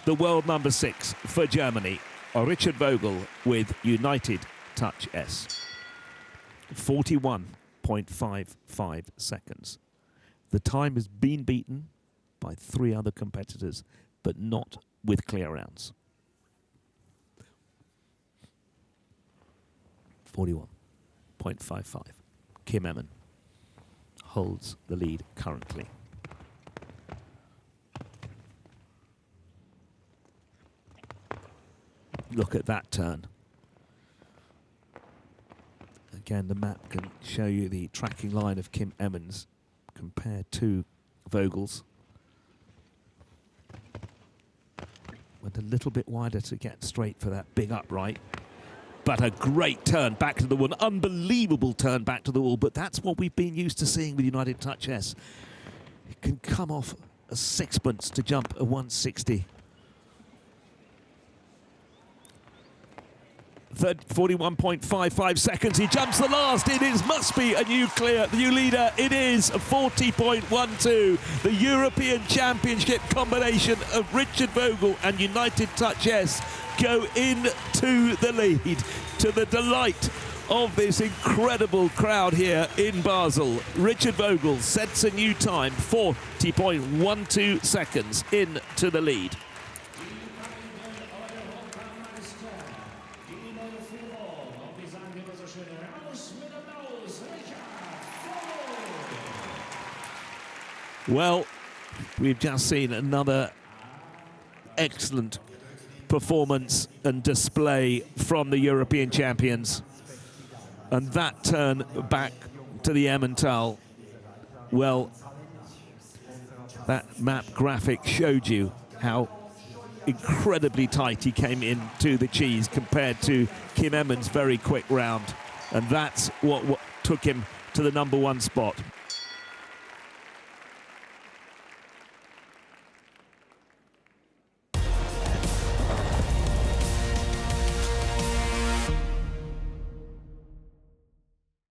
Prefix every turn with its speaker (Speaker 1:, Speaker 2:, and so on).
Speaker 1: the world number 6 for Germany, Richard Vogel with United Touch S. 41.55 seconds. The time has been beaten by 3 other competitors, but not with clear rounds. 41.55. Kim Emmen holds the lead currently. Look at that turn. Again, the map can show you the tracking line of Kim Emmen's compared to Vogel's. Went a little bit wider to get straight for that big upright. But a great turn back to the wall, an unbelievable turn back to the wall. But that's what we've been used to seeing with United Touch S. It can come off a sixpence to jump a 160. 41.55 seconds. He jumps the last. It is must be a new leader. It is 40.12. The European Championship combination of Richard Vogel and United Touch S go into the lead, to the delight of this incredible crowd here in Basel. Richard Vogel sets a new time, 40.12 seconds into the lead. Well, we've just seen another excellent performance and display from the European champions. And that turn back to the Emmental, well, that map graphic showed you how incredibly tight he came into the cheese compared to Kim Emmen's very quick round. And that's what took him to the #1 spot.